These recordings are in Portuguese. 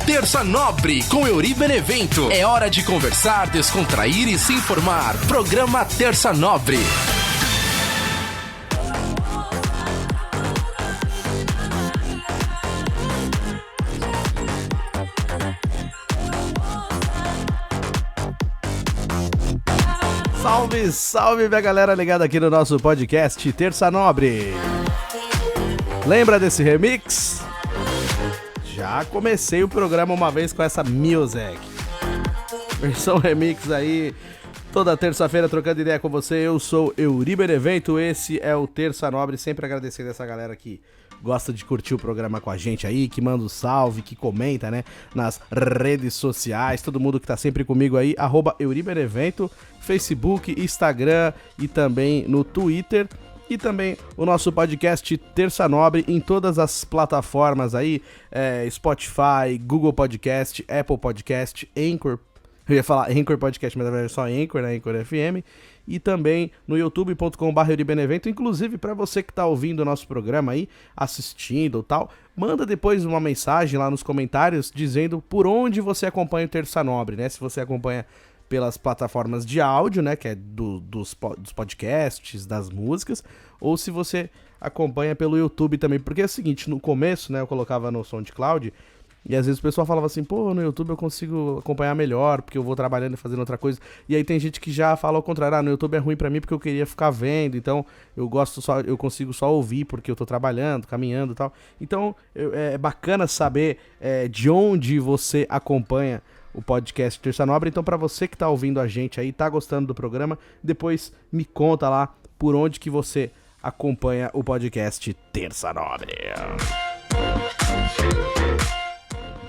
Terça Nobre com Euri Benevento. É hora de conversar, descontrair e se informar. Programa Terça Nobre. Salve, salve minha galera ligada aqui no nosso podcast Terça Nobre. Lembra desse remix? Já comecei o programa uma vez com essa music. Versão remix aí, toda terça-feira trocando ideia com você. Eu sou Euri Benevento, esse é o Terça Nobre. Sempre agradecendo essa galera que gosta de curtir o programa com a gente aí, que manda um salve, que comenta, né, nas redes sociais. Todo mundo que tá sempre comigo aí, @EuriBenevento, Facebook, Instagram e também no Twitter. E também o nosso podcast Terça Nobre em todas as plataformas aí, Spotify, Google Podcast, Apple Podcast, Anchor, eu ia falar Anchor Podcast, mas na verdade é só Anchor, né, Anchor FM, e também no youtube.com/EuriBenevento. Inclusive, para você que tá ouvindo o nosso programa aí, assistindo e tal, manda depois uma mensagem lá nos comentários dizendo por onde você acompanha o Terça Nobre, né, se você acompanha pelas plataformas de áudio, né, que é dos podcasts, das músicas, ou se você acompanha pelo YouTube também, porque é o seguinte, no começo, né, eu colocava no SoundCloud, e às vezes o pessoal falava assim, pô, no YouTube eu consigo acompanhar melhor, porque eu vou trabalhando e fazendo outra coisa, e aí tem gente que já fala ao contrário, no YouTube é ruim pra mim porque eu queria ficar vendo, então eu consigo só ouvir porque eu tô trabalhando, caminhando e tal, então é bacana saber de onde você acompanha o podcast Terça Nobre. Então, pra você que tá ouvindo a gente aí, tá gostando do programa, depois me conta lá por onde que você acompanha o podcast Terça Nobre.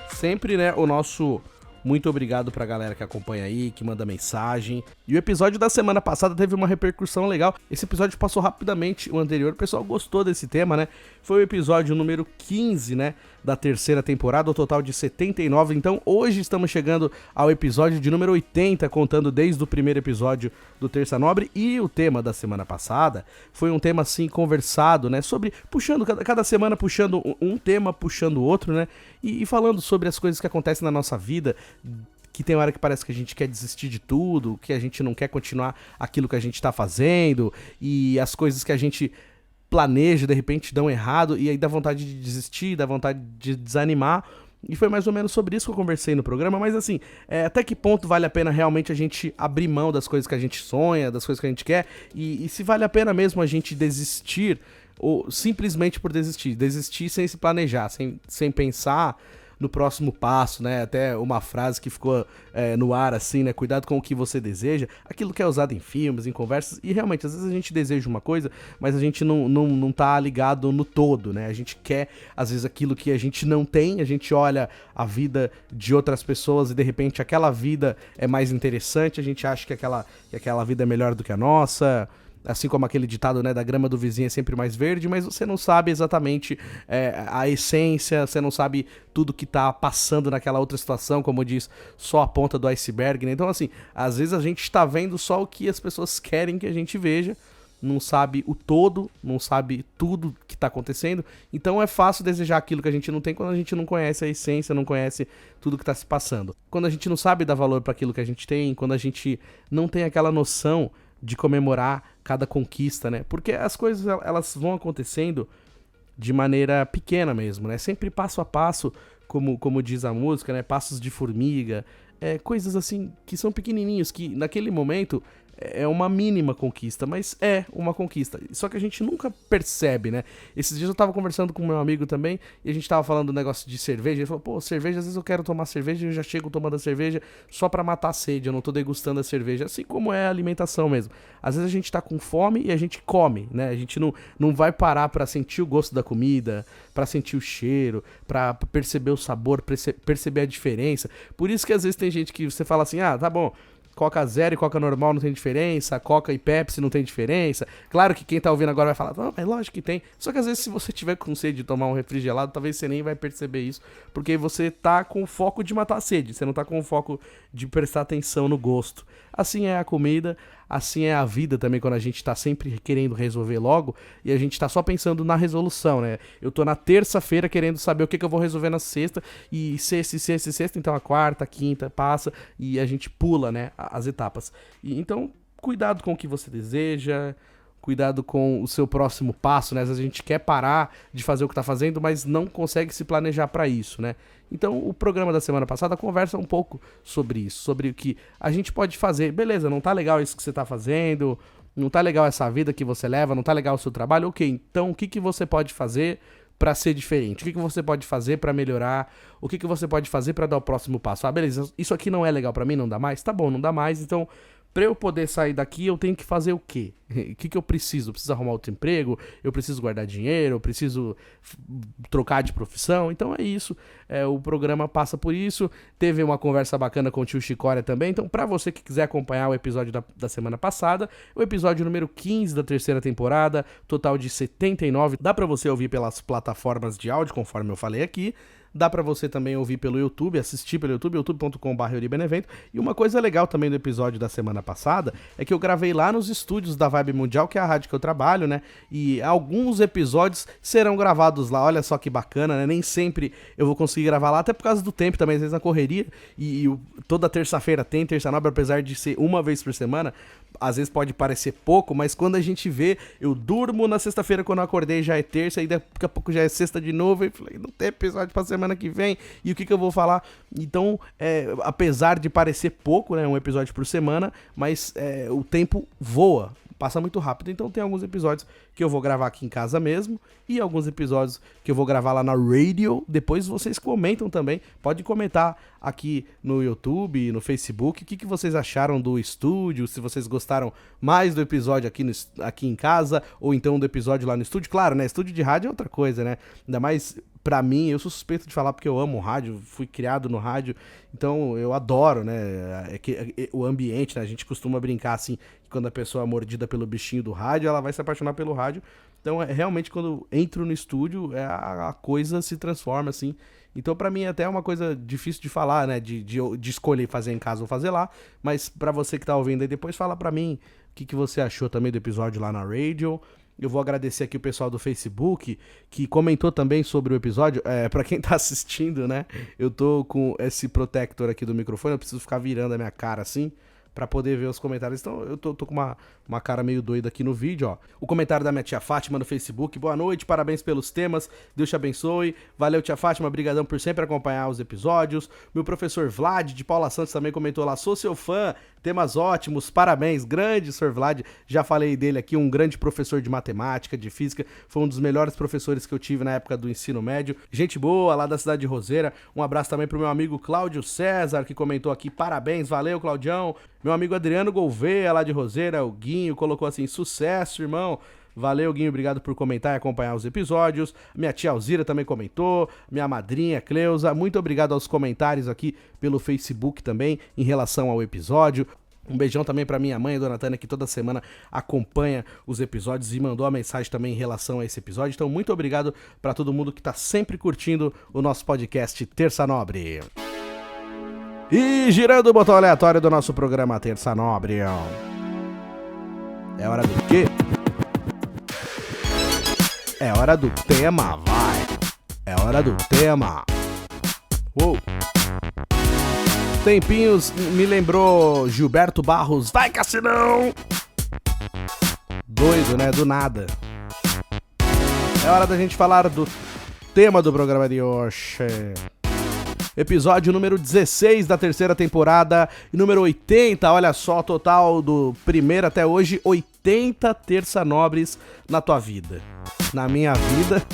Sempre, né, o nosso muito obrigado pra galera que acompanha aí, que manda mensagem. E o episódio da semana passada teve uma repercussão legal. Esse episódio passou rapidamente, o anterior, o pessoal gostou desse tema, né? Foi o episódio número 15, né, da terceira temporada, o total de 79. Então hoje estamos chegando ao episódio de número 80, contando desde o primeiro episódio do Terça Nobre. E o tema da semana passada foi um tema assim conversado, né, sobre, puxando, cada semana puxando um tema, puxando o outro, né, e falando sobre as coisas que acontecem na nossa vida, que tem hora que parece que a gente quer desistir de tudo, que a gente não quer continuar aquilo que a gente tá fazendo, e as coisas que a gente planeja, de repente, dão errado, e aí dá vontade de desistir, dá vontade de desanimar, e foi mais ou menos sobre isso que eu conversei no programa, mas assim, até que ponto vale a pena realmente a gente abrir mão das coisas que a gente sonha, das coisas que a gente quer, e se vale a pena mesmo a gente desistir, ou simplesmente por desistir sem se planejar, sem pensar no próximo passo, né, até uma frase que ficou no ar assim, né, cuidado com o que você deseja, aquilo que é usado em filmes, em conversas, e realmente, às vezes a gente deseja uma coisa, mas a gente não tá ligado no todo, né, a gente quer, às vezes, aquilo que a gente não tem, a gente olha a vida de outras pessoas e de repente aquela vida é mais interessante, a gente acha que aquela vida é melhor do que a nossa, assim como aquele ditado, né, da grama do vizinho é sempre mais verde, mas você não sabe exatamente a essência, você não sabe tudo que tá passando naquela outra situação, como diz, só a ponta do iceberg, né? Então, assim, às vezes a gente tá vendo só o que as pessoas querem que a gente veja, não sabe o todo, não sabe tudo que tá acontecendo, então é fácil desejar aquilo que a gente não tem quando a gente não conhece a essência, não conhece tudo que tá se passando. Quando a gente não sabe dar valor para aquilo que a gente tem, quando a gente não tem aquela noção de comemorar cada conquista, né? Porque as coisas, elas vão acontecendo de maneira pequena mesmo, né? Sempre passo a passo, como diz a música, né? Passos de formiga, coisas assim que são pequenininhos, que naquele momento é uma mínima conquista, mas é uma conquista. Só que a gente nunca percebe, né? Esses dias eu tava conversando com meu amigo também, e a gente tava falando do negócio de cerveja, ele falou, pô, cerveja, às vezes eu quero tomar cerveja e eu já chego tomando a cerveja só pra matar a sede, eu não tô degustando a cerveja, assim como é a alimentação mesmo. Às vezes a gente tá com fome e a gente come, né? A gente não vai parar pra sentir o gosto da comida, pra sentir o cheiro, pra perceber o sabor, perceber a diferença. Por isso que às vezes tem gente que você fala assim, ah, tá bom, Coca zero e Coca normal não tem diferença, Coca e Pepsi não tem diferença. Claro que quem tá ouvindo agora vai falar, não, mas lógico que tem. Só que às vezes se você tiver com sede de tomar um refri gelado, talvez você nem vai perceber isso, porque você tá com o foco de matar a sede, você não tá com o foco de prestar atenção no gosto. Assim é a comida, assim é a vida também, quando a gente tá sempre querendo resolver logo e a gente tá só pensando na resolução, né? Eu tô na terça-feira querendo saber o que eu vou resolver na sexta, e sexta, então a quarta, a quinta passa e a gente pula, né, as etapas. E, então, cuidado com o que você deseja, cuidado com o seu próximo passo, né? Às vezes a gente quer parar de fazer o que tá fazendo, mas não consegue se planejar para isso, né? Então, o programa da semana passada conversa um pouco sobre isso, sobre o que a gente pode fazer. Beleza, não tá legal isso que você tá fazendo, não tá legal essa vida que você leva, não tá legal o seu trabalho. Ok, então o que você pode fazer para ser diferente? O que você pode fazer para melhorar? O que você pode fazer para dar o próximo passo? Ah, beleza, isso aqui não é legal para mim, não dá mais? Tá bom, não dá mais, então... Pra eu poder sair daqui, eu tenho que fazer o quê? O que eu preciso? Eu preciso arrumar outro emprego? Eu preciso guardar dinheiro? Eu preciso trocar de profissão? Então é isso. O programa passa por isso. Teve uma conversa bacana com o tio Chicória também. Então, pra você que quiser acompanhar o episódio da semana passada, o episódio número 15 da terceira temporada, total de 79. Dá pra você ouvir pelas plataformas de áudio, conforme eu falei aqui. Dá pra você também ouvir pelo YouTube, assistir pelo YouTube, youtube.com/euribenevento. E uma coisa legal também do episódio da semana passada é que eu gravei lá nos estúdios da Vibe Mundial, que é a rádio que eu trabalho, né? E alguns episódios serão gravados lá, olha só que bacana, né? Nem sempre eu vou conseguir gravar lá, até por causa do tempo também, às vezes na correria. E toda terça-feira tem Terça Nobre, apesar de ser uma vez por semana, às vezes pode parecer pouco, mas quando a gente vê, eu durmo na sexta-feira, quando eu acordei já é terça, e daqui a pouco já é sexta de novo, e falei, não tem episódio pra semana que vem, e o que eu vou falar? Então, apesar de parecer pouco, né, um episódio por semana, mas o tempo voa, passa muito rápido. Então tem alguns episódios que eu vou gravar aqui em casa mesmo, e alguns episódios que eu vou gravar lá na radio. Depois vocês comentam também, pode comentar aqui no YouTube, no Facebook, o que vocês acharam do estúdio, se vocês gostaram mais do episódio aqui em casa, ou então do episódio lá no estúdio. Claro, né, estúdio de rádio é outra coisa, né, ainda mais pra mim, eu sou suspeito de falar porque eu amo rádio, fui criado no rádio, então eu adoro, né, o ambiente, né, a gente costuma brincar assim, que quando a pessoa é mordida pelo bichinho do rádio, ela vai se apaixonar pelo rádio. Então, realmente, quando eu entro no estúdio, a coisa se transforma, assim. Então, pra mim, é até uma coisa difícil de falar, né, de escolher fazer em casa ou fazer lá, mas pra você que tá ouvindo aí, depois fala pra mim o que você achou também do episódio lá na radio. Eu vou agradecer aqui o pessoal do Facebook, que comentou também sobre o episódio. Pra quem tá assistindo, né, eu tô com esse protector aqui do microfone, eu preciso ficar virando a minha cara assim, pra poder ver os comentários. Então eu tô com uma cara meio doida aqui no vídeo, ó. O comentário da minha tia Fátima no Facebook: boa noite, parabéns pelos temas, Deus te abençoe. Valeu, tia Fátima, brigadão por sempre acompanhar os episódios. Meu professor Vlad, de Paula Santos, também comentou lá: sou seu fã, temas ótimos, parabéns. Grande Sr. Vlad, já falei dele aqui, um grande professor de matemática, de física, foi um dos melhores professores que eu tive na época do ensino médio. Gente boa, lá da cidade de Roseira. Um abraço também pro meu amigo Cláudio César, que comentou aqui: parabéns, valeu, Claudião. Meu amigo Adriano Gouveia, lá de Roseira, o Guinho, colocou assim: sucesso, irmão. Valeu, Guinho, obrigado por comentar e acompanhar os episódios. Minha tia Alzira também comentou, minha madrinha Cleusa, muito obrigado aos comentários aqui pelo Facebook também, em relação ao episódio. Um beijão também pra minha mãe, a Dona Tânia, que toda semana acompanha os episódios e mandou a mensagem também em relação a esse episódio. Então, muito obrigado pra todo mundo que tá sempre curtindo o nosso podcast Terça Nobre. E girando o botão aleatório do nosso programa Terça Nobre, ó. É hora do quê? É hora do tema, vai. É hora do tema. Uou. Tempinhos me lembrou Gilberto Barros. Vai, Cassinão! Doido, né? Do nada. É hora da gente falar do tema do programa de hoje. Episódio número 16 da terceira temporada e número 80, olha só, total do primeiro até hoje, 80 Terça Nobres na tua vida. Na minha vida,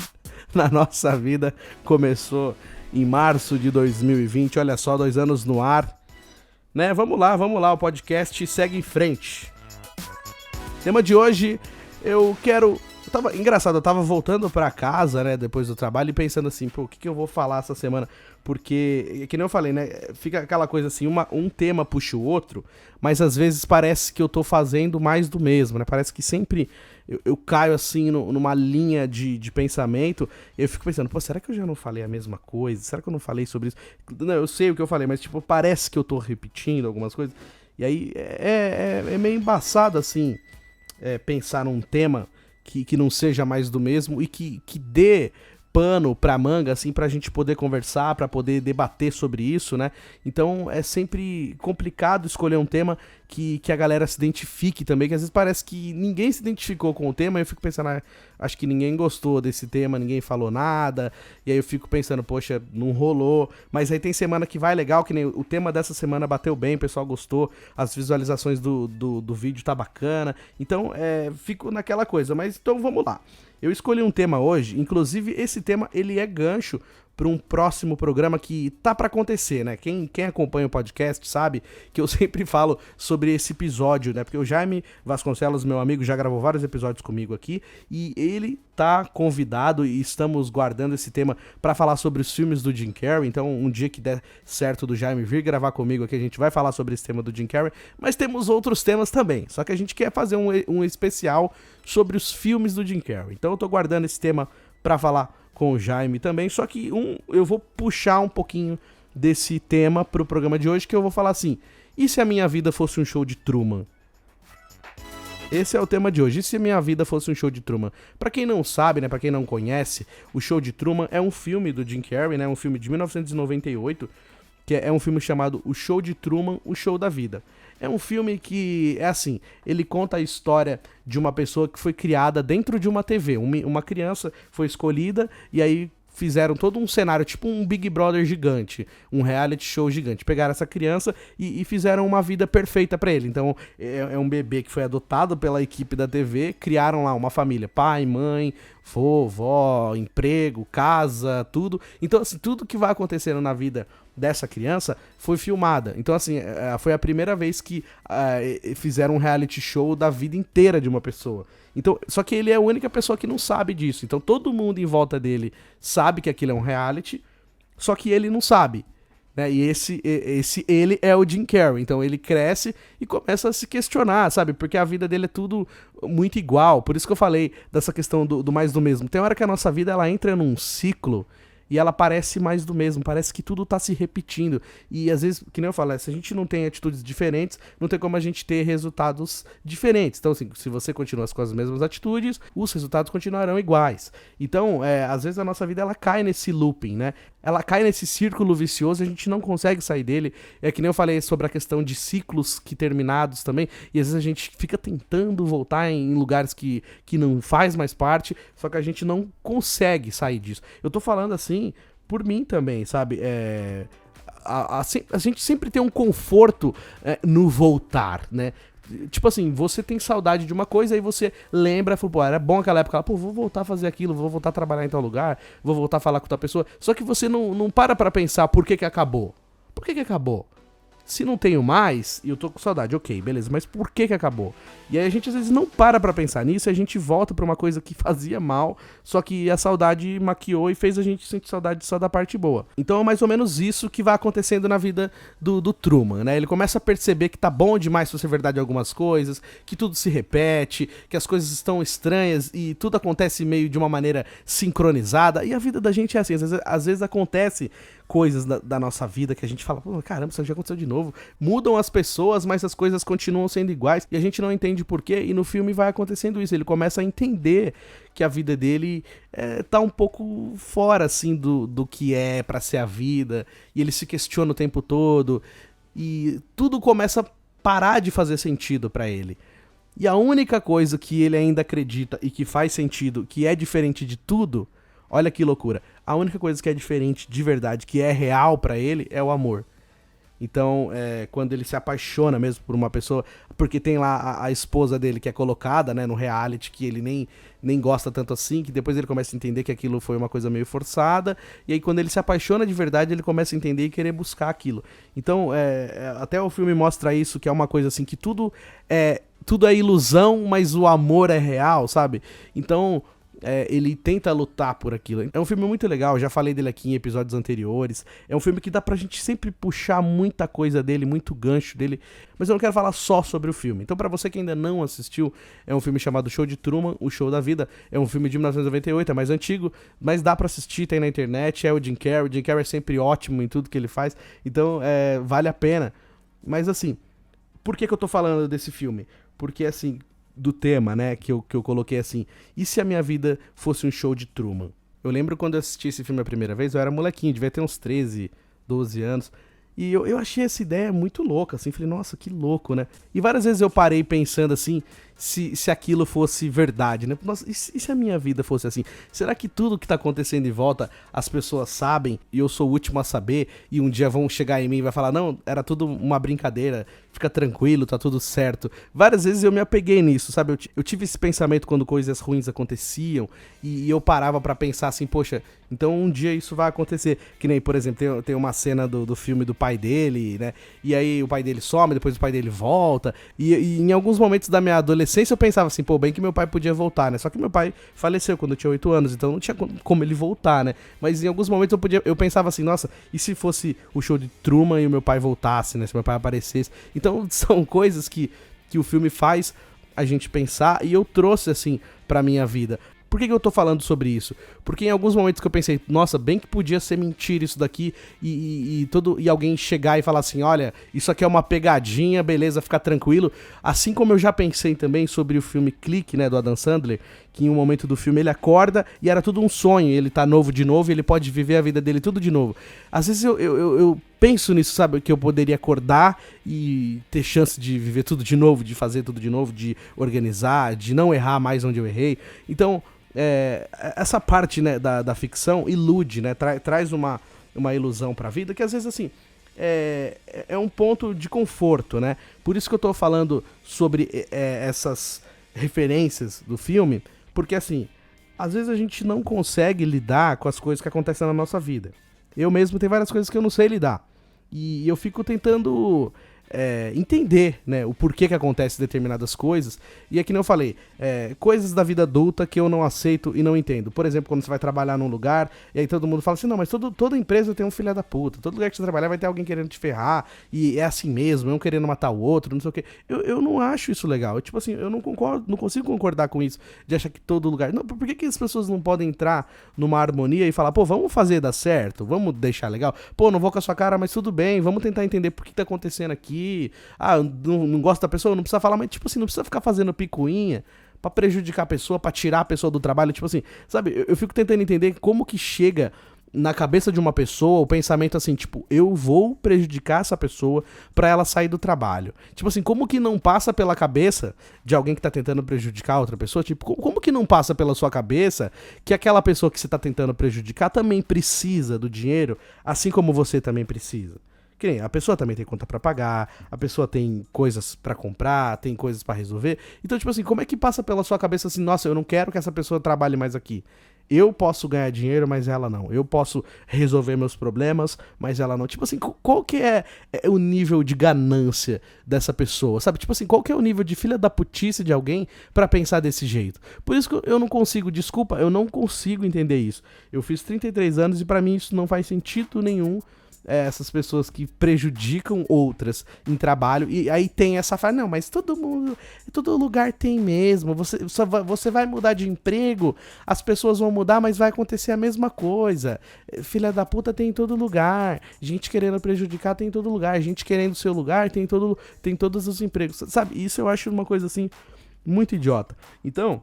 na nossa vida, começou em março de 2020, olha só, 2 anos no ar. Né, vamos lá, o podcast segue em frente. Tema de hoje, engraçado, eu tava voltando pra casa, né, depois do trabalho e pensando assim, pô, o que eu vou falar essa semana? Porque, que nem eu falei, né, fica aquela coisa assim, um tema puxa o outro, mas às vezes parece que eu tô fazendo mais do mesmo, né, parece que sempre eu caio assim numa linha de pensamento, e eu fico pensando, pô, será que eu já não falei a mesma coisa? Será que eu não falei sobre isso? Não, eu sei o que eu falei, mas tipo, parece que eu tô repetindo algumas coisas. E aí é meio embaçado, assim, pensar num tema que não seja mais do mesmo e que dê pano pra manga, assim, pra gente poder conversar, pra poder debater sobre isso, né? Então é sempre complicado escolher um tema que a galera se identifique também, que às vezes parece que ninguém se identificou com o tema, e eu fico pensando, acho que ninguém gostou desse tema, ninguém falou nada, e aí eu fico pensando, poxa, não rolou, mas aí tem semana que vai legal, que nem o tema dessa semana bateu bem, o pessoal gostou, as visualizações do vídeo tá bacana, então fico naquela coisa, mas então vamos lá. Eu escolhi um tema hoje, inclusive esse tema ele é gancho para um próximo programa que tá para acontecer, né? Quem acompanha o podcast sabe que eu sempre falo sobre esse episódio, né? Porque o Jaime Vasconcelos, meu amigo, já gravou vários episódios comigo aqui e ele tá convidado e estamos guardando esse tema para falar sobre os filmes do Jim Carrey. Então, um dia que der certo do Jaime vir gravar comigo aqui, a gente vai falar sobre esse tema do Jim Carrey, mas temos outros temas também. Só que a gente quer fazer um especial sobre os filmes do Jim Carrey. Então, eu tô guardando esse tema para falar com o Jaime também, só que eu vou puxar um pouquinho desse tema pro programa de hoje, que eu vou falar assim, e se a minha vida fosse um show de Truman? Esse é o tema de hoje, e se a minha vida fosse um show de Truman? Pra quem não sabe, né, pra quem não conhece, o Show de Truman é um filme do Jim Carrey, né, um filme de 1998, que é um filme chamado O Show de Truman, O Show da Vida. É um filme que, assim, ele conta a história de uma pessoa que foi criada dentro de uma TV. Uma criança foi escolhida e aí fizeram todo um cenário, tipo um Big Brother gigante, um reality show gigante. Pegaram essa criança e fizeram uma vida perfeita pra ele. Então, é um bebê que foi adotado pela equipe da TV, criaram lá uma família, pai, mãe, vó, emprego, casa, tudo. Então, assim, tudo que vai acontecendo na vida dessa criança foi filmada. Então, assim, foi a primeira vez que fizeram um reality show da vida inteira de uma pessoa. Então, só que ele é a única pessoa que não sabe disso. Então, todo mundo em volta dele sabe que aquilo é um reality, só que ele não sabe, né? E ele é o Jim Carrey. Então, ele cresce e começa a se questionar, sabe? Porque a vida dele é tudo muito igual. Por isso que eu falei dessa questão do mais do mesmo. Tem hora que a nossa vida ela entra num ciclo e ela parece mais do mesmo, parece que tudo tá se repetindo. E às vezes, que nem eu falo, se a gente não tem atitudes diferentes, não tem como a gente ter resultados diferentes. Então, assim, se você continua com as mesmas atitudes, os resultados continuarão iguais. Então, às vezes a nossa vida ela cai nesse looping, né? Ela cai nesse círculo vicioso e a gente não consegue sair dele. É que nem eu falei sobre a questão de ciclos que terminados também, e às vezes a gente fica tentando voltar em lugares que não faz mais parte, só que a gente não consegue sair disso. Eu tô falando assim por mim também, sabe? A gente sempre tem um conforto no voltar, né? Tipo assim, você tem saudade de uma coisa e você lembra, fala, pô, era bom aquela época, pô, vou voltar a fazer aquilo, vou voltar a trabalhar em tal lugar, vou voltar a falar com outra pessoa. Só que você não para pra pensar por que acabou. Por que acabou? Se não tenho mais, e eu tô com saudade, ok, beleza, mas por que acabou? E aí a gente às vezes não para pra pensar nisso e a gente volta pra uma coisa que fazia mal, só que a saudade maquiou e fez a gente sentir saudade só da parte boa. Então é mais ou menos isso que vai acontecendo na vida do Truman, né? Ele começa a perceber que tá bom demais pra ser verdade algumas coisas, que tudo se repete, que as coisas estão estranhas e tudo acontece meio de uma maneira sincronizada. E a vida da gente é assim, às vezes acontece coisas da nossa vida que a gente fala, pô, caramba, isso já aconteceu de novo. Mudam as pessoas, mas as coisas continuam sendo iguais e a gente não entende por quê. E no filme vai acontecendo isso. Ele começa a entender que a vida dele tá um pouco fora, assim, do que é pra ser a vida. E ele se questiona o tempo todo. E tudo começa a parar de fazer sentido pra ele. E a única coisa que ele ainda acredita e que faz sentido, que é diferente de tudo, olha que loucura, a única coisa que é diferente de verdade, que é real pra ele, é o amor. Então, quando ele se apaixona mesmo por uma pessoa, porque tem lá a esposa dele que é colocada, né, no reality, que ele nem gosta tanto assim, que depois ele começa a entender que aquilo foi uma coisa meio forçada, e aí quando ele se apaixona de verdade, ele começa a entender e querer buscar aquilo. Então, até o filme mostra isso, que é uma coisa assim, que tudo é ilusão, mas o amor é real, sabe? Então, ele tenta lutar por aquilo. É um filme muito legal, já falei dele aqui em episódios anteriores. É um filme que dá pra gente sempre puxar muita coisa dele, muito gancho dele, mas eu não quero falar só sobre o filme. Então, pra você que ainda não assistiu, é um filme chamado Show de Truman, O Show da Vida. É um filme de 1998, é mais antigo, mas dá pra assistir, tem na internet, é o Jim Carrey. O Jim Carrey é sempre ótimo em tudo que ele faz, então vale a pena. Mas assim, Por que eu tô falando desse filme? Porque, assim, do tema, né, que eu coloquei assim, e se a minha vida fosse um show de Truman? Eu lembro quando eu assisti esse filme a primeira vez, eu era molequinho, devia ter uns 13, 12 anos, e eu achei essa ideia muito louca, assim, falei, nossa, que louco, né? E várias vezes eu parei pensando assim, se aquilo fosse verdade, né? Nossa, e se a minha vida fosse assim? Será que tudo que tá acontecendo em volta as pessoas sabem e eu sou o último a saber e um dia vão chegar em mim e vai falar, não, era tudo uma brincadeira, fica tranquilo, tá tudo certo. Várias vezes eu me apeguei nisso, sabe? Eu tive esse pensamento quando coisas ruins aconteciam e eu parava pra pensar assim, poxa, então um dia isso vai acontecer. Que nem, por exemplo, tem uma cena do filme do pai dele, né? E aí o pai dele some, depois o pai dele volta. E em alguns momentos da minha adolescência eu pensava assim, pô, bem que meu pai podia voltar, né? Só que meu pai faleceu quando eu tinha 8 anos, então não tinha como ele voltar, né? Mas em alguns momentos eu pensava assim, nossa, e se fosse o show de Truman e o meu pai voltasse, né? Se meu pai aparecesse. Então são coisas que o filme faz a gente pensar e eu trouxe assim pra minha vida. Por que eu tô falando sobre isso? Porque em alguns momentos que eu pensei, nossa, bem que podia ser mentira isso daqui e alguém chegar e falar assim, olha, isso aqui é uma pegadinha, beleza, fica tranquilo. Assim como eu já pensei também sobre o filme Clique, né, do Adam Sandler, que em um momento do filme ele acorda e era tudo um sonho, ele tá novo de novo e ele pode viver a vida dele tudo de novo. Às vezes eu penso nisso, sabe, que eu poderia acordar e ter chance de viver tudo de novo, de fazer tudo de novo, de organizar, de não errar mais onde eu errei. Então, essa parte, né, da ficção ilude, né, traz uma ilusão pra vida que às vezes assim é um ponto de conforto, né? Por isso que eu tô falando sobre essas referências do filme, porque assim, às vezes a gente não consegue lidar com as coisas que acontecem na nossa vida. Eu mesmo tenho várias coisas que eu não sei lidar e eu fico tentando entender, né, o porquê que acontece determinadas coisas. E é que nem eu falei, coisas da vida adulta que eu não aceito e não entendo. Por exemplo, quando você vai trabalhar num lugar e aí todo mundo fala assim, não, mas toda empresa tem um filho da puta, todo lugar que você trabalhar vai ter alguém querendo te ferrar e é assim mesmo, um querendo matar o outro, não sei o que. Eu não acho isso legal. Tipo assim, eu não concordo, não consigo concordar com isso de achar que todo lugar... Não, por que as pessoas não podem entrar numa harmonia e falar, pô, vamos fazer dar certo, vamos deixar legal? Pô, não vou com a sua cara, mas tudo bem, vamos tentar entender por que tá acontecendo aqui. Ah, não gosto da pessoa, não precisa falar, mas tipo assim, não precisa ficar fazendo picuinha pra prejudicar a pessoa, pra tirar a pessoa do trabalho, tipo assim, sabe, eu fico tentando entender como que chega na cabeça de uma pessoa o pensamento assim, tipo, eu vou prejudicar essa pessoa pra ela sair do trabalho. Tipo assim, como que não passa pela cabeça de alguém que tá tentando prejudicar outra pessoa? Tipo, como que não passa pela sua cabeça que aquela pessoa que você tá tentando prejudicar também precisa do dinheiro, assim como você também precisa? Que nem, a pessoa também tem conta pra pagar, a pessoa tem coisas pra comprar, tem coisas pra resolver. Então, tipo assim, como é que passa pela sua cabeça assim, nossa, eu não quero que essa pessoa trabalhe mais aqui. Eu posso ganhar dinheiro, mas ela não. Eu posso resolver meus problemas, mas ela não. Tipo assim, qual que é o nível de ganância dessa pessoa, sabe? Tipo assim, qual que é o nível de filha da putice de alguém pra pensar desse jeito? Por isso que eu não consigo, desculpa, eu não consigo entender isso. Eu fiz 33 anos e pra mim isso não faz sentido nenhum. Essas pessoas que prejudicam outras em trabalho, e aí tem essa frase, não, mas todo lugar tem mesmo, você vai mudar de emprego, as pessoas vão mudar, mas vai acontecer a mesma coisa, filha da puta tem em todo lugar, gente querendo prejudicar tem em todo lugar, gente querendo seu lugar tem todos os empregos, sabe, isso eu acho uma coisa assim, muito idiota. Então,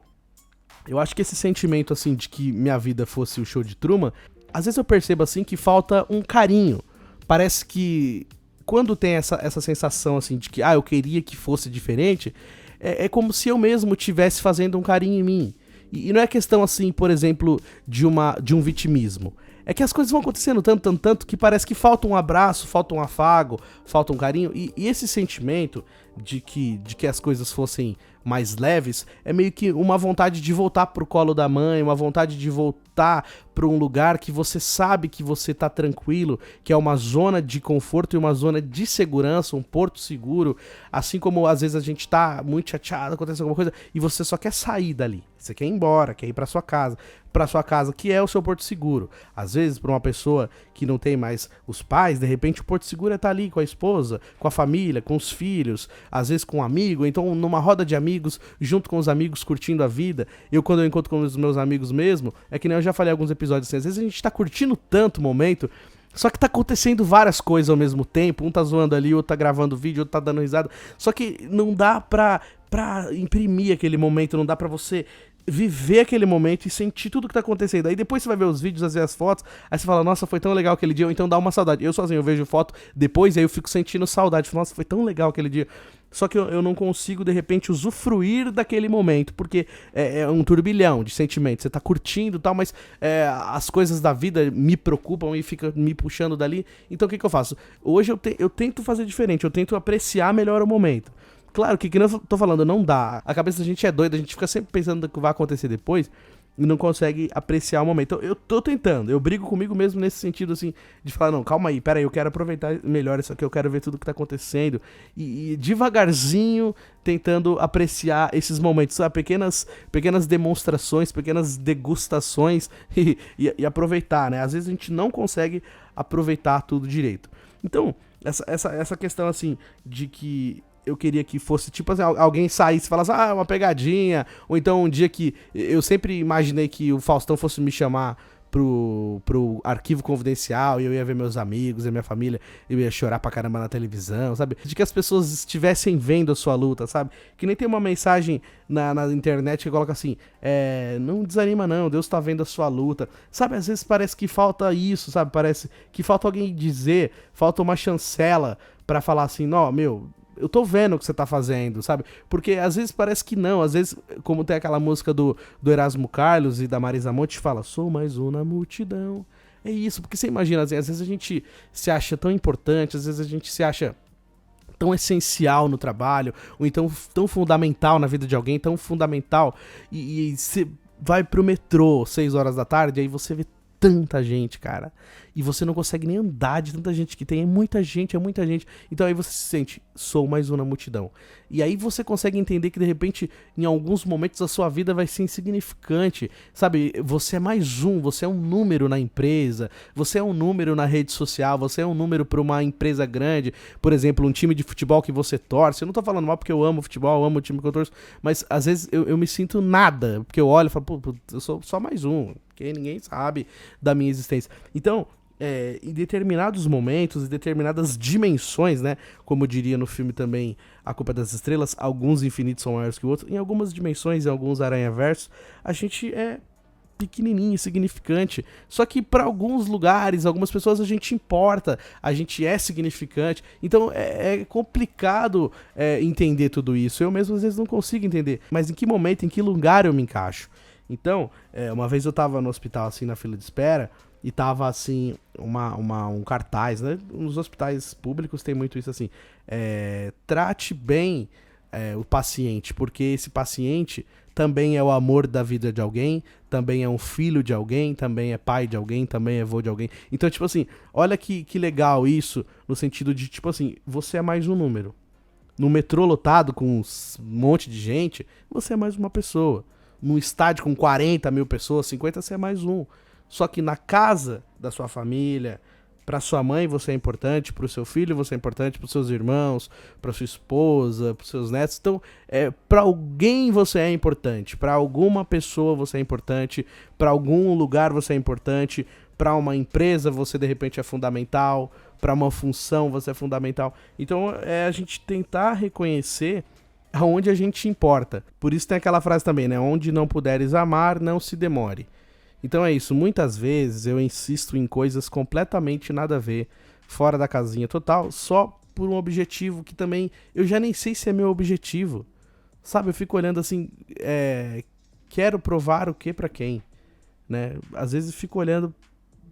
eu acho que esse sentimento assim, de que minha vida fosse o show de Truman, às vezes eu percebo assim que falta um carinho. Parece que quando tem essa sensação assim de que eu queria que fosse diferente, é como se eu mesmo estivesse fazendo um carinho em mim. E não é questão assim, por exemplo, de um vitimismo. É que as coisas vão acontecendo tanto que parece que falta um abraço, falta um afago, falta um carinho. E esse sentimento de que as coisas fossem mais leves é meio que uma vontade de voltar pro colo da mãe, uma vontade de voltar pra um lugar que você sabe que você tá tranquilo, que é uma zona de conforto e uma zona de segurança, um porto seguro, assim como às vezes a gente tá muito chateado, acontece alguma coisa e você só quer sair dali, você quer ir embora, quer ir pra sua casa, que é o seu porto seguro. Às vezes, pra uma pessoa que não tem mais os pais, de repente o porto seguro é estar ali com a esposa, com a família, com os filhos, às vezes com um amigo, então numa roda de amigos, junto com os amigos, curtindo a vida. Quando eu encontro com os meus amigos mesmo, é que nem eu já falei em alguns episódios assim, às vezes a gente tá curtindo tanto o momento Só que tá acontecendo várias coisas ao mesmo tempo, um tá zoando ali, outro tá gravando vídeo, outro tá dando risada, só que não dá pra imprimir aquele momento, não dá pra você viver aquele momento e sentir tudo que tá acontecendo. Aí depois você vai ver os vídeos, ver as fotos, aí você fala, nossa, foi tão legal aquele dia, ou então dá uma saudade. Eu sozinho, eu vejo foto depois, aí eu fico sentindo saudade, falo, nossa, foi tão legal aquele dia. Só que eu não consigo, de repente, usufruir daquele momento, porque é um turbilhão de sentimentos. Você tá curtindo e tal, mas as coisas da vida me preocupam e ficam me puxando dali. Então o que eu faço? Hoje eu tento fazer diferente, eu tento apreciar melhor o momento. Claro que eu tô falando, não dá. A cabeça da gente é doida, a gente fica sempre pensando no que vai acontecer depois e não consegue apreciar o momento. Então, eu tô tentando, eu brigo comigo mesmo nesse sentido, assim, de falar, não, calma aí, pera aí, eu quero aproveitar melhor isso aqui, eu quero ver tudo que tá acontecendo. E devagarzinho, tentando apreciar esses momentos, sabe? Pequenas demonstrações, pequenas degustações e aproveitar, né? Às vezes a gente não consegue aproveitar tudo direito. Então, essa questão, assim, de que eu queria que fosse, tipo assim, alguém saísse e falasse, uma pegadinha, ou então um dia que eu sempre imaginei que o Faustão fosse me chamar pro arquivo confidencial e eu ia ver meus amigos e minha família, eu ia chorar pra caramba na televisão, sabe? De que as pessoas estivessem vendo a sua luta, sabe? Que nem tem uma mensagem na internet que coloca assim, não desanima não, Deus tá vendo a sua luta, sabe? Às vezes parece que falta isso, sabe? Parece que falta alguém dizer, falta uma chancela pra falar assim, não, meu, eu tô vendo o que você tá fazendo, sabe? Porque às vezes parece que não, às vezes, como tem aquela música do Erasmo Carlos e da Marisa Monte, fala, sou mais um na multidão. É isso, porque você imagina, às vezes a gente se acha tão importante, às vezes a gente se acha tão essencial no trabalho, ou então tão fundamental na vida de alguém, tão fundamental, e você vai pro metrô 6 horas da tarde, aí você vê tanta gente, cara, e você não consegue nem andar de tanta gente que tem, é muita gente, então aí você se sente, sou mais um na multidão, e aí você consegue entender que de repente, em alguns momentos a sua vida vai ser insignificante, sabe, você é mais um, você é um número na empresa, você é um número na rede social, você é um número pra uma empresa grande, por exemplo, um time de futebol que você torce, eu não tô falando mal porque eu amo futebol, eu amo o time que eu torço, mas às vezes eu me sinto nada, porque eu olho e falo, pô, eu sou só mais um, porque ninguém sabe da minha existência. Então, em determinados momentos, em determinadas dimensões, né? Como eu diria no filme também A Culpa das Estrelas, alguns infinitos são maiores que o outro. Em algumas dimensões, em alguns aranha-versos, a gente é pequenininho, insignificante. Só que para alguns lugares, algumas pessoas, a gente importa, a gente é significante. Então é complicado entender tudo isso. Eu mesmo às vezes não consigo entender. Mas em que momento, em que lugar eu me encaixo? Então, uma vez eu tava no hospital, assim, na fila de espera, e tava, assim, um cartaz, né? Nos hospitais públicos tem muito isso, assim, trate bem o paciente, porque esse paciente também é o amor da vida de alguém, também é um filho de alguém, também é pai de alguém, também é avô de alguém. Então, tipo assim, olha que legal isso, no sentido de, tipo assim, você é mais um número. No metrô lotado com um monte de gente, você é mais uma pessoa. Num estádio com 40 mil pessoas, 50, você é mais um. Só que na casa da sua família, pra sua mãe você é importante, pro seu filho você é importante, pros seus irmãos, pra sua esposa, pros seus netos. Então, pra alguém você é importante, pra alguma pessoa você é importante, pra algum lugar você é importante, pra uma empresa você de repente é fundamental, pra uma função você é fundamental. Então, a gente tentar reconhecer aonde a gente importa. Por isso tem aquela frase também, né? Onde não puderes amar, não se demore. Então é isso. Muitas vezes eu insisto em coisas completamente nada a ver, fora da casinha total, só por um objetivo que também eu já nem sei se é meu objetivo. Sabe? Eu fico olhando assim, quero provar o que pra quem, né? Às vezes eu fico olhando,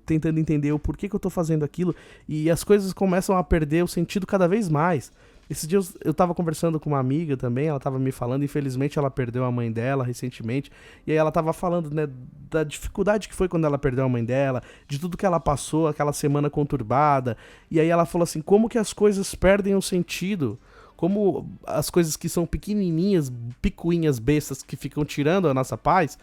tentando entender o porquê que eu tô fazendo aquilo, e as coisas começam a perder o sentido cada vez mais. Esses dias eu tava conversando com uma amiga também, ela tava me falando, infelizmente ela perdeu a mãe dela recentemente, e aí ela tava falando, né, da dificuldade que foi quando ela perdeu a mãe dela, de tudo que ela passou, aquela semana conturbada, e aí ela falou assim, como que as coisas perdem o sentido, como as coisas que são pequenininhas, picuinhas bestas que ficam tirando a nossa paz,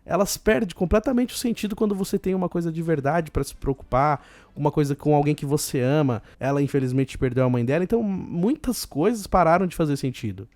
elas perdem completamente o sentido quando você tem uma coisa de verdade pra se preocupar, uma coisa com alguém que você ama. Ela infelizmente perdeu a mãe dela, então muitas coisas pararam de fazer sentido.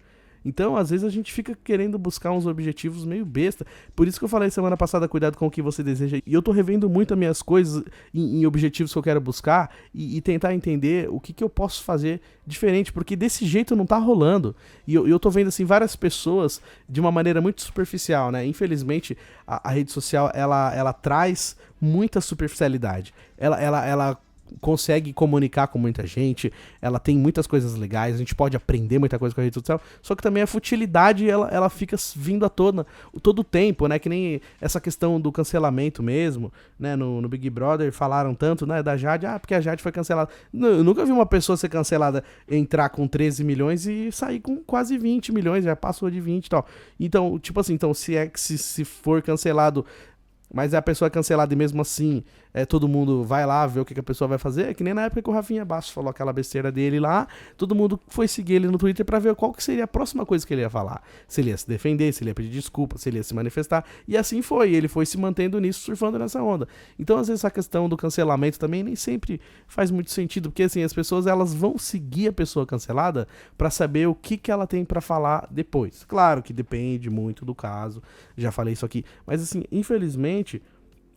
Então, às vezes a gente fica querendo buscar uns objetivos meio besta. Por isso que eu falei semana passada, cuidado com o que você deseja. E eu tô revendo muito as minhas coisas em objetivos que eu quero buscar e tentar entender o que eu posso fazer diferente, porque desse jeito não tá rolando. E eu tô vendo, assim, várias pessoas de uma maneira muito superficial, né? Infelizmente, a rede social, ela traz muita superficialidade. Ela consegue comunicar com muita gente, ela tem muitas coisas legais, a gente pode aprender muita coisa com a rede social, só que também a futilidade, ela fica vindo à tona todo o tempo, né, que nem essa questão do cancelamento mesmo, né, no Big Brother falaram tanto, né, da Jade, porque a Jade foi cancelada. Eu nunca vi uma pessoa ser cancelada, entrar com 13 milhões e sair com quase 20 milhões, já passou de 20 e tal. Então, tipo assim, se for cancelado, mas a pessoa é cancelada e mesmo assim todo mundo vai lá ver o que a pessoa vai fazer. É que nem na época que o Rafinha Bastos falou aquela besteira dele lá, todo mundo foi seguir ele no Twitter pra ver qual que seria a próxima coisa que ele ia falar. Se ele ia se defender, se ele ia pedir desculpa, se ele ia se manifestar. E assim foi, ele foi se mantendo nisso, surfando nessa onda. Então, às vezes, essa questão do cancelamento também nem sempre faz muito sentido, porque assim, as pessoas elas vão seguir a pessoa cancelada pra saber o que ela tem pra falar depois. Claro que depende muito do caso, já falei isso aqui, mas assim, infelizmente,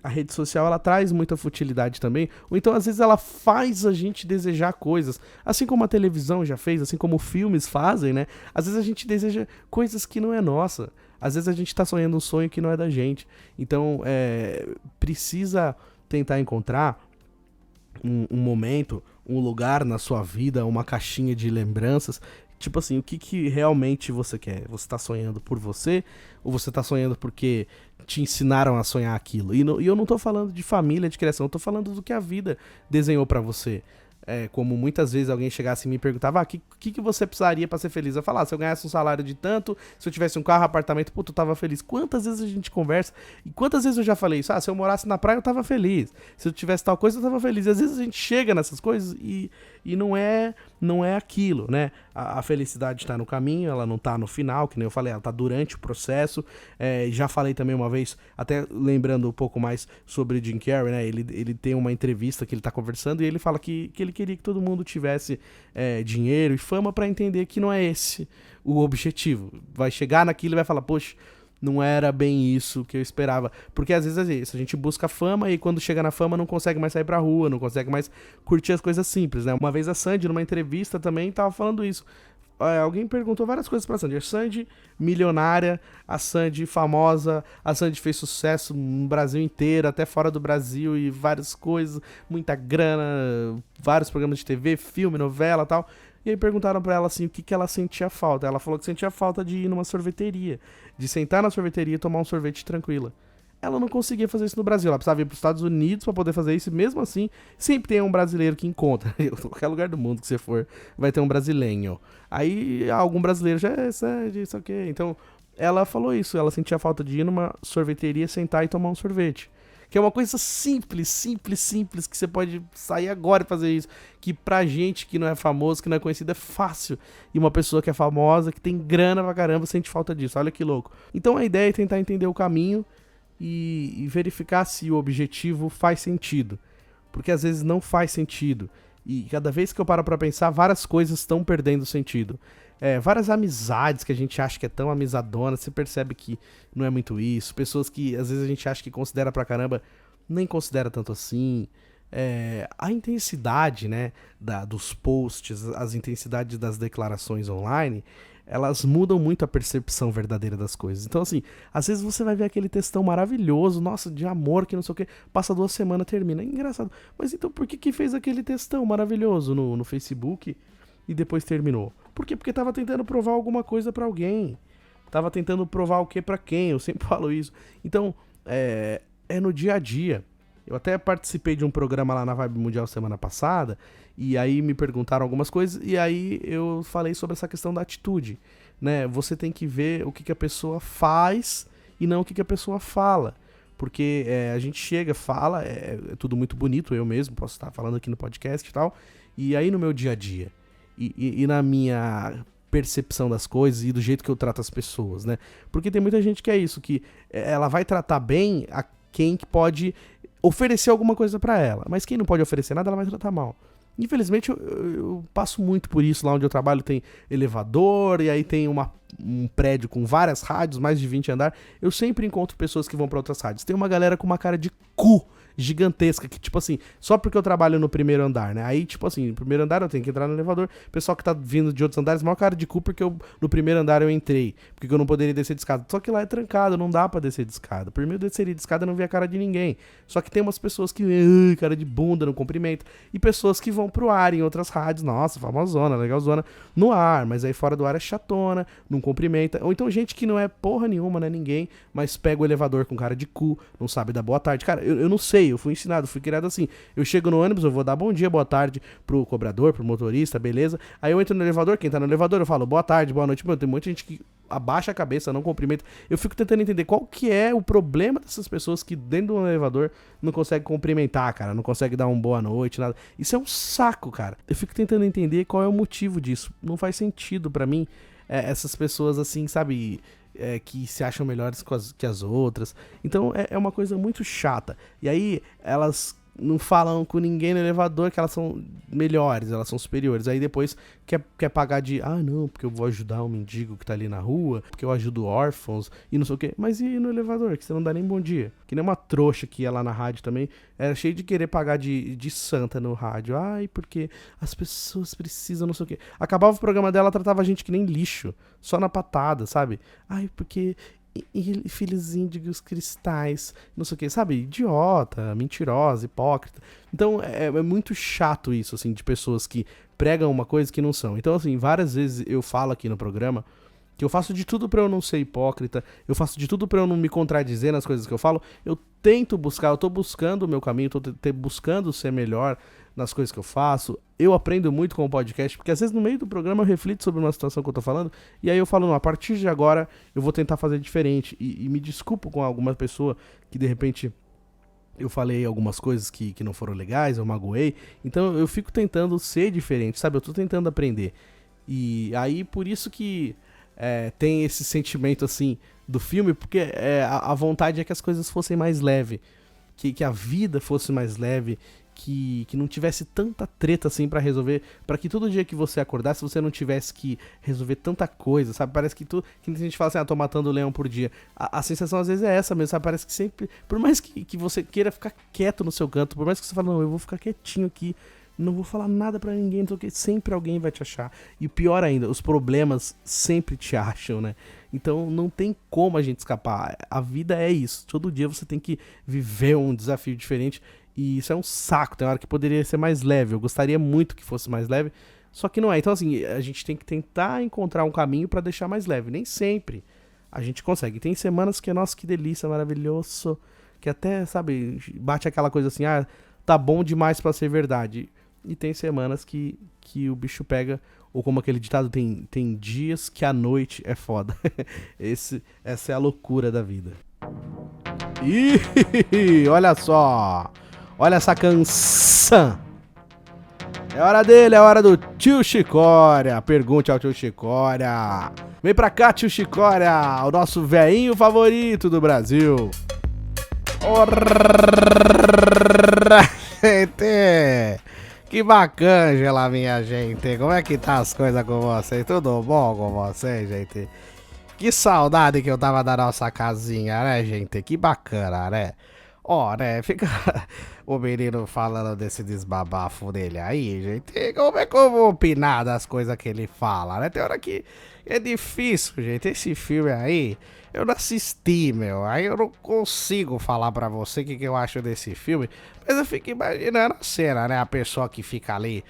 a rede social, ela traz muita futilidade também, ou então às vezes ela faz a gente desejar coisas, assim como a televisão já fez, assim como filmes fazem, né? Às vezes a gente deseja coisas que não é nossa, às vezes a gente tá sonhando um sonho que não é da gente, então precisa tentar encontrar um momento, um lugar na sua vida, uma caixinha de lembranças. Tipo assim, o que realmente você quer? Você tá sonhando por você? Ou você tá sonhando porque te ensinaram a sonhar aquilo? E eu não tô falando de família, de criação, eu tô falando do que a vida desenhou pra você. Como muitas vezes alguém chegasse e me perguntava, o que você precisaria pra ser feliz? Eu falava, se eu ganhasse um salário de tanto, se eu tivesse um carro, apartamento, puto, eu tava feliz. Quantas vezes a gente conversa, e quantas vezes eu já falei isso? Se eu morasse na praia, eu tava feliz. Se eu tivesse tal coisa, eu tava feliz. E às vezes a gente chega nessas coisas e não é aquilo, né? A felicidade tá no caminho, ela não tá no final, que nem eu falei, ela tá durante o processo. Já falei também uma vez, até lembrando um pouco mais sobre Jim Carrey, né? Ele tem uma entrevista que ele tá conversando e ele fala que ele queria que todo mundo tivesse dinheiro e fama pra entender que não é esse o objetivo. Vai chegar naquilo e vai falar, poxa, não era bem isso que eu esperava. Porque às vezes é isso, a gente busca fama e quando chega na fama não consegue mais sair pra rua, não consegue mais curtir as coisas simples, né? Uma vez a Sandy, numa entrevista também, tava falando isso. Alguém perguntou várias coisas pra Sandy. A Sandy milionária, a Sandy famosa, a Sandy fez sucesso no Brasil inteiro, até fora do Brasil e várias coisas, muita grana, vários programas de TV, filme, novela e tal. E aí perguntaram pra ela assim, o que ela sentia falta. Ela falou que sentia falta de ir numa sorveteria, de sentar na sorveteria e tomar um sorvete tranquila. Ela não conseguia fazer isso no Brasil, ela precisava ir para os Estados Unidos para poder fazer isso, e mesmo assim, sempre tem um brasileiro que encontra. Em qualquer lugar do mundo que você for, vai ter um brasileiro. Aí, algum brasileiro já isso aqui. Então, ela falou isso, ela sentia falta de ir numa sorveteria, sentar e tomar um sorvete. Que é uma coisa simples, que você pode sair agora e fazer isso. Que pra gente que não é famoso, que não é conhecido, é fácil. E uma pessoa que é famosa, que tem grana pra caramba, sente falta disso. Olha que louco. Então, a ideia é tentar entender o caminho e verificar se o objetivo faz sentido. Porque às vezes não faz sentido. E cada vez que eu paro pra pensar, várias coisas estão perdendo sentido. Várias amizades que a gente acha que é tão amizadona, você percebe que não é muito isso. Pessoas que às vezes a gente acha que considera pra caramba, nem considera tanto assim. A intensidade, né, dos posts, as intensidades das declarações online, elas mudam muito a percepção verdadeira das coisas. Então, assim, às vezes você vai ver aquele textão maravilhoso, nossa, de amor, que não sei o que, passa 2 semanas, termina. É engraçado. Mas então por que fez aquele textão maravilhoso no Facebook e depois terminou? Por quê? Porque tava tentando provar alguma coisa pra alguém. Tava tentando provar o que pra quem, eu sempre falo isso. Então, é no dia a dia. Eu até participei de um programa lá na Vibe Mundial semana passada, e aí me perguntaram algumas coisas, e aí eu falei sobre essa questão da atitude, né? Você tem que ver o que a pessoa faz e não o que a pessoa fala. Porque a gente chega, fala, é tudo muito bonito, eu mesmo posso estar falando aqui no podcast e tal, e aí no meu dia a dia, e na minha percepção das coisas e do jeito que eu trato as pessoas, né? Porque tem muita gente que é isso, que ela vai tratar bem a quem que pode oferecer alguma coisa pra ela, mas quem não pode oferecer nada, ela vai tratar mal. Infelizmente, eu passo muito por isso. Lá onde eu trabalho tem elevador, e aí tem um prédio com várias rádios, mais de 20 andares. Eu sempre encontro pessoas que vão pra outras rádios. Tem uma galera com uma cara de cu gigantesca, que tipo assim, só porque eu trabalho no primeiro andar, né? Aí, tipo assim, no primeiro andar eu tenho que entrar no elevador. O pessoal que tá vindo de outros andares, maior cara de cu, porque no primeiro andar eu entrei, porque eu não poderia descer de escada. Só que lá é trancado, não dá pra descer de escada. Por mim eu desceria de escada e não via a cara de ninguém. Só que tem umas pessoas que, cara de bunda, não cumprimenta. E pessoas que vão pro ar em outras rádios, nossa, famosona, legalzona, no ar, mas aí fora do ar é chatona, não cumprimenta. Ou então gente que não é porra nenhuma, né, ninguém, mas pega o elevador com cara de cu, não sabe dar boa tarde. Cara, eu não sei, eu fui ensinado, fui criado assim. Eu chego no ônibus, eu vou dar bom dia, boa tarde pro cobrador, pro motorista, beleza? Aí eu entro no elevador, quem tá no elevador, eu falo boa tarde, boa noite. Meu, tem muita gente que abaixa a cabeça, não cumprimenta. Eu fico tentando entender qual que é o problema dessas pessoas que dentro do elevador não conseguem cumprimentar, cara, não conseguem dar um boa noite, nada. Isso é um saco, cara. Eu fico tentando entender qual é o motivo disso. Não faz sentido pra mim essas pessoas assim, sabe, que se acham melhores que as outras. Então é uma coisa muito chata. E aí elas não falam com ninguém no elevador que elas são melhores, elas são superiores. Aí depois quer pagar de, não, porque eu vou ajudar um mendigo que tá ali na rua, porque eu ajudo órfãos e não sei o quê. Mas e no elevador, que você não dá nem bom dia? Que nem uma trouxa que ia lá na rádio também, era cheio de querer pagar de santa no rádio. Ai, porque as pessoas precisam, não sei o quê. Acabava o programa dela, tratava a gente que nem lixo, só na patada, sabe? Ai, porque... E filhos índigos cristais, não sei o que, sabe? Idiota, mentirosa, hipócrita. Então é muito chato isso, assim, de pessoas que pregam uma coisa que não são. Então, assim, várias vezes eu falo aqui no programa que eu faço de tudo pra eu não ser hipócrita, eu faço de tudo pra eu não me contradizer nas coisas que eu falo. Eu tento buscar, eu tô buscando o meu caminho, tô buscando ser melhor nas coisas que eu faço. Eu aprendo muito com o podcast, porque às vezes no meio do programa eu reflito sobre uma situação que eu tô falando, e aí eu falo, não, a partir de agora eu vou tentar fazer diferente, e me desculpo com alguma pessoa que de repente eu falei algumas coisas que não foram legais, eu magoei. Então eu fico tentando ser diferente, sabe? Eu tô tentando aprender. E aí por isso que tem esse sentimento assim do filme, porque a vontade é que as coisas fossem mais leves, que a vida fosse mais leve, que não tivesse tanta treta assim pra resolver, pra que todo dia que você acordasse você não tivesse que resolver tanta coisa, sabe? Parece que a gente fala assim, tô matando o leão por dia. A sensação às vezes é essa mesmo, sabe? Parece que sempre, por mais que você queira ficar quieto no seu canto, por mais que você fale, não, eu vou ficar quietinho aqui, não vou falar nada pra ninguém, porque sempre alguém vai te achar. E pior ainda, os problemas sempre te acham, né? Então não tem como a gente escapar. A vida é isso. Todo dia você tem que viver um desafio diferente. E isso é um saco. Tem hora que poderia ser mais leve. Eu gostaria muito que fosse mais leve. Só que não é. Então assim, a gente tem que tentar encontrar um caminho pra deixar mais leve. Nem sempre a gente consegue. Tem semanas que, nossa, que delícia, maravilhoso. Que até, sabe, bate aquela coisa assim, tá bom demais pra ser verdade. E tem semanas que o bicho pega, ou como aquele ditado, tem dias que a noite é foda. Essa é a loucura da vida. Ih, olha só. Olha essa canção. É hora dele, é hora do Tio Chicória. Pergunte ao Tio Chicória. Vem pra cá, Tio Chicória, o nosso velhinho favorito do Brasil. Gente, que bacana, minha gente. Como é que tá as coisas com vocês? Tudo bom com vocês, gente? Que saudade que eu tava da nossa casinha, né, gente? Que bacana, né? Ó, né, fica o menino falando desse desbabafo dele aí, gente. Como é que eu vou opinar das coisas que ele fala, né? Tem hora que é difícil, gente. Esse filme aí, eu não assisti, meu. Aí eu não consigo falar pra você o que eu acho desse filme. Mas eu fico imaginando a cena, né? A pessoa que fica ali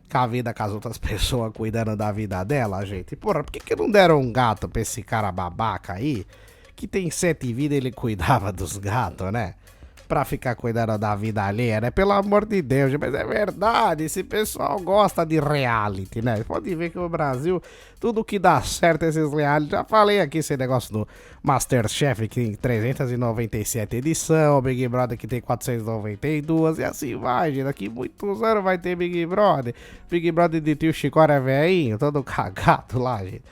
com a vida com as outras pessoas, cuidando da vida dela, gente. Porra, por que não deram um gato pra esse cara babaca aí? Que tem 7 vidas, ele cuidava dos gatos, né? Pra ficar cuidando da vida alheia, né? Pelo amor de Deus, mas é verdade, esse pessoal gosta de reality, né? Pode ver que o Brasil, tudo que dá certo esses reality, já falei aqui esse negócio do Masterchef que tem 397 edição, Big Brother que tem 492 e assim vai, gente. Daqui muitos anos vai ter Big Brother de Tio Chicória velhinho, todo cagado lá, gente.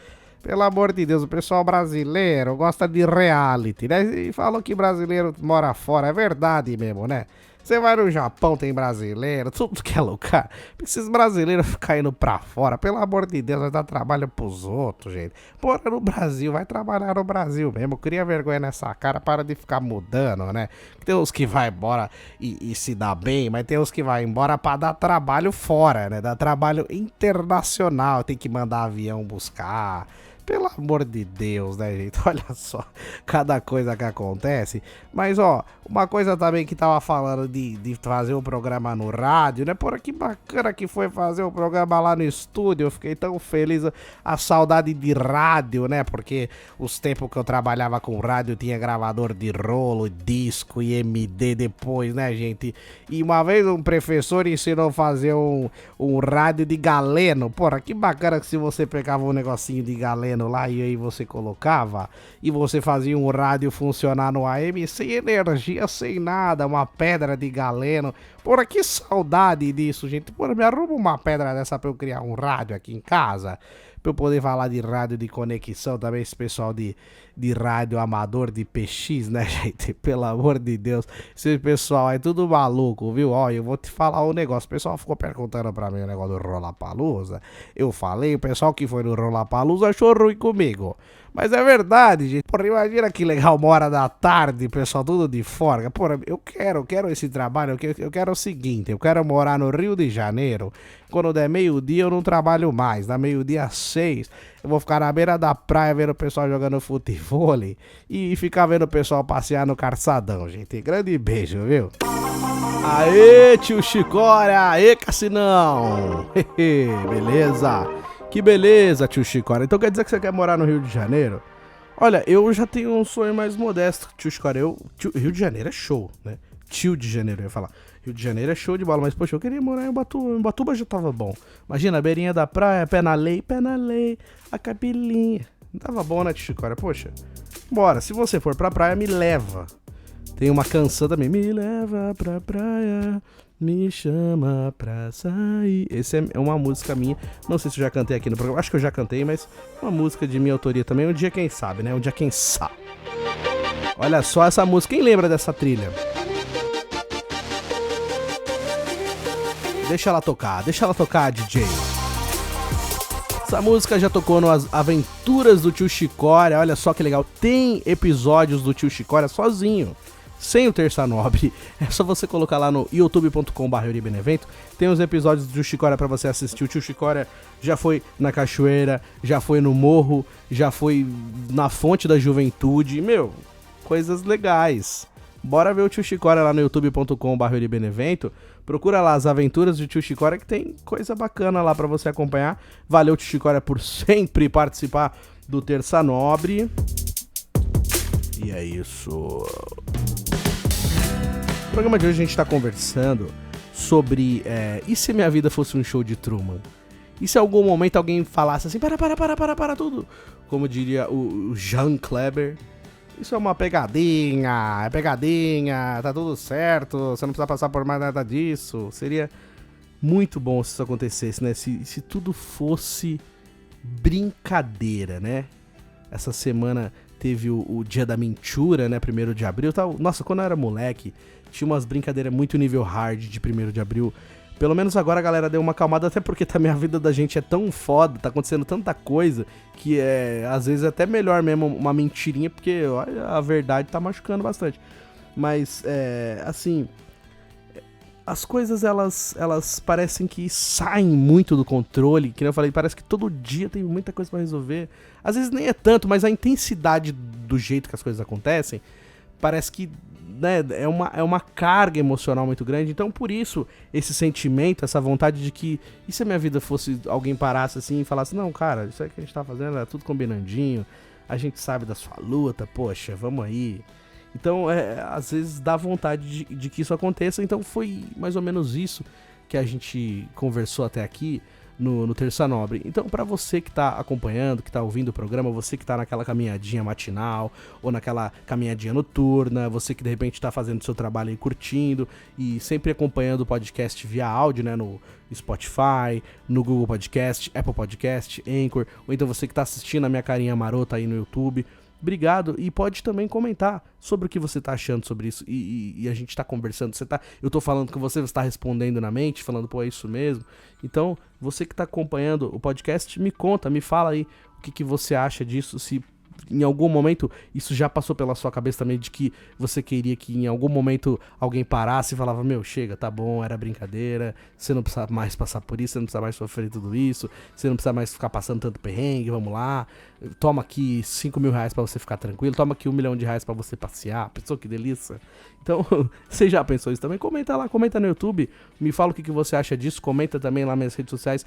Pelo amor de Deus, o pessoal brasileiro gosta de reality, né? E falou que brasileiro mora fora, é verdade mesmo, né? Você vai no Japão, tem brasileiro, tudo que é lugar. Esses brasileiros ficam indo pra fora, pelo amor de Deus, vai dar trabalho pros outros, gente. Bora no Brasil, vai trabalhar no Brasil mesmo. Cria vergonha nessa cara, para de ficar mudando, né? Tem uns que vai embora e se dá bem, mas tem uns que vai embora pra dar trabalho fora, né? Dar trabalho internacional, tem que mandar avião buscar. Pelo amor de Deus, né, gente? Olha só, cada coisa que acontece. Mas, ó, uma coisa também que tava falando de fazer um programa no rádio, né? Porra, que bacana que foi fazer o programa lá no estúdio. Eu fiquei tão feliz. A saudade de rádio, né? Porque os tempos que eu trabalhava com rádio tinha gravador de rolo, disco e MD depois, né, gente? E uma vez um professor ensinou a fazer um rádio de galeno. Porra, que bacana que se você pegava um negocinho de galeno lá e aí você colocava e você fazia um rádio funcionar no AM sem energia, sem nada, uma pedra de galeno. Porra, que saudade disso, gente. Porra, me arruma uma pedra dessa pra eu criar um rádio aqui em casa, pra eu poder falar de rádio de conexão também, esse pessoal de rádio amador de PX, né, gente? Pelo amor de Deus, esse pessoal é tudo maluco, viu? Ó, eu vou te falar um negócio, o pessoal ficou perguntando pra mim o negócio do Rollapalooza, eu falei, o pessoal que foi no Rollapalooza achou ruim comigo, mas é verdade, gente. Porra, imagina que legal, 1h da tarde, pessoal tudo de folga. Porra, eu quero esse trabalho, eu quero o seguinte, eu quero morar no Rio de Janeiro, quando der meio-dia eu não trabalho mais, dá meio-dia às 6, eu vou ficar na beira da praia vendo o pessoal jogando futebol e ficar vendo o pessoal passear no calçadão, gente. Grande beijo, viu? Aê, tio Chicória! Aê, Cassinão! Beleza? Que beleza, tio Chicória. Então quer dizer que você quer morar no Rio de Janeiro? Olha, eu já tenho um sonho mais modesto, tio Chicória. Rio de Janeiro é show, né? Tio de Janeiro, eu ia falar. Rio de Janeiro é show de bola, mas poxa, eu queria morar em Ubatuba. Em Ubatuba já tava bom. Imagina, a beirinha da praia, pé na lei, a capilinha. Tava bom, né, tio Chicória? Poxa, bora, se você for pra praia, me leva. Tem uma canção também. Me leva pra praia, me chama pra sair. Essa é uma música minha. Não sei se eu já cantei aqui no programa. Acho que eu já cantei, mas uma música de minha autoria também. Um dia quem sabe, né? Um dia quem sabe. Olha só essa música. Quem lembra dessa trilha? Deixa ela tocar, DJ. Essa música já tocou nas Aventuras do Tio Chicória. Olha só que legal. Tem episódios do Tio Chicória sozinho, sem o Terça Nobre. É só você colocar lá no youtube.com/euribenevento. Tem os episódios do Tio Chicória pra você assistir. O Tio Chicória já foi na cachoeira, já foi no morro, já foi na fonte da juventude. Meu, coisas legais. Bora ver o Tio Chicória lá no youtube.com/euribenevento. Procura lá as aventuras do Tio Chicória, que tem coisa bacana lá pra você acompanhar. Valeu, Tio Chicória, por sempre participar do Terça Nobre. E é isso. No programa de hoje a gente tá conversando sobre e se minha vida fosse um show de Truman? E se em algum momento alguém falasse assim, para tudo? Como diria o Jean Kleber. Isso é uma pegadinha, tá tudo certo, você não precisa passar por mais nada disso. Seria muito bom se isso acontecesse, né? Se tudo fosse brincadeira, né? Essa semana teve o Dia da Mentura, né? 1º de abril. Tal. Nossa, quando eu era moleque, tinha umas brincadeiras muito nível hard de 1º de abril. Pelo menos agora a galera deu uma acalmada, até porque também a vida da gente é tão foda, tá acontecendo tanta coisa, que às vezes é até melhor mesmo uma mentirinha, porque olha, a verdade tá machucando bastante. Mas, assim, as coisas elas parecem que saem muito do controle, que eu falei, parece que todo dia tem muita coisa pra resolver. Às vezes nem é tanto, mas a intensidade do jeito que as coisas acontecem, parece que, né, é uma carga emocional muito grande. Então por isso esse sentimento, essa vontade de que, e se a minha vida fosse, alguém parasse assim e falasse, não cara, isso aí que a gente tá fazendo é tudo combinandinho, a gente sabe da sua luta, poxa, vamos aí. Então às vezes dá vontade de que isso aconteça. Então foi mais ou menos isso que a gente conversou até aqui no Terça Nobre. Então, para você que tá acompanhando, que tá ouvindo o programa, você que tá naquela caminhadinha matinal ou naquela caminhadinha noturna, você que de repente tá fazendo seu trabalho aí curtindo e sempre acompanhando o podcast via áudio, né, no Spotify, no Google Podcast, Apple Podcast, Anchor, ou então você que tá assistindo a minha carinha marota aí no YouTube, obrigado. E pode também comentar sobre o que você tá achando sobre isso. E a gente tá conversando. Eu tô falando com você tá respondendo na mente, falando, pô, é isso mesmo. Então, você que tá acompanhando o podcast, me conta, me fala aí o que você acha disso, se em algum momento isso já passou pela sua cabeça também, de que você queria que em algum momento alguém parasse e falava, meu, chega, tá bom, era brincadeira, você não precisa mais passar por isso, você não precisa mais sofrer tudo isso, você não precisa mais ficar passando tanto perrengue, vamos lá, toma aqui 5 mil reais pra você ficar tranquilo, toma aqui 1 milhão de reais pra você passear, pensou que delícia? Então, você já pensou isso também? Comenta lá, comenta no YouTube, me fala o que você acha disso, comenta também lá nas minhas redes sociais,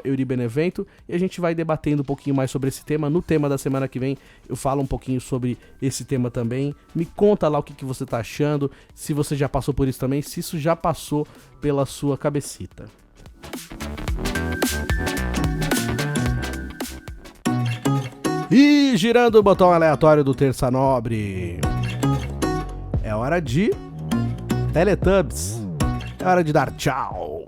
@euribenevento, e a gente vai debatendo um pouquinho mais sobre esse tema. No tema da semana que vem eu falo um pouquinho sobre esse tema também. Me conta lá o que você tá achando, se você já passou por isso também, se isso já passou pela sua cabecita. E girando o botão aleatório do Terça Nobre, é hora de Teletubbies. É hora de dar tchau.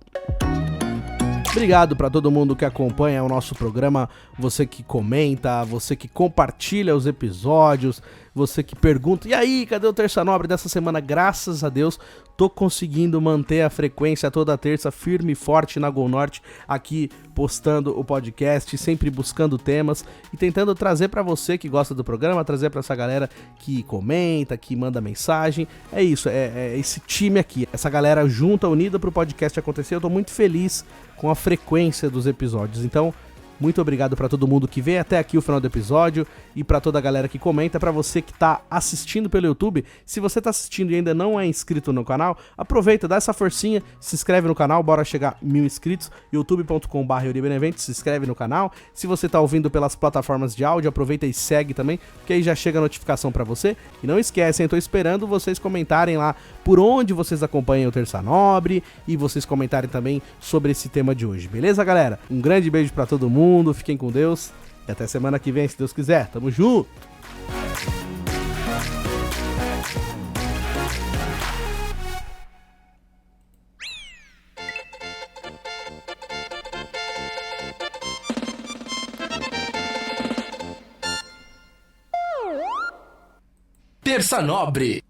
Obrigado para todo mundo que acompanha o nosso programa, você que comenta, você que compartilha os episódios, você que pergunta, e aí, cadê o Terça Nobre dessa semana? Graças a Deus, tô conseguindo manter a frequência toda terça firme e forte na Gol Norte, aqui postando o podcast, sempre buscando temas e tentando trazer para você que gosta do programa, trazer para essa galera que comenta, que manda mensagem. É isso, é esse time aqui, essa galera junta, unida pro podcast acontecer. Eu tô muito feliz com a frequência dos episódios, então muito obrigado para todo mundo que veio até aqui o final do episódio e para toda a galera que comenta. Para você que tá assistindo pelo YouTube, se você tá assistindo e ainda não é inscrito no canal, aproveita, dá essa forcinha, se inscreve no canal, bora chegar 1000 inscritos, youtube.com/euribenevento, se inscreve no canal. Se você tá ouvindo pelas plataformas de áudio, aproveita e segue também, porque aí já chega a notificação para você. E não esquecem, eu tô esperando vocês comentarem lá por onde vocês acompanham o Terça Nobre e vocês comentarem também sobre esse tema de hoje, beleza, galera? Um grande beijo para todo mundo, fiquem com Deus e até semana que vem, se Deus quiser. Tamo junto! Terça Nobre.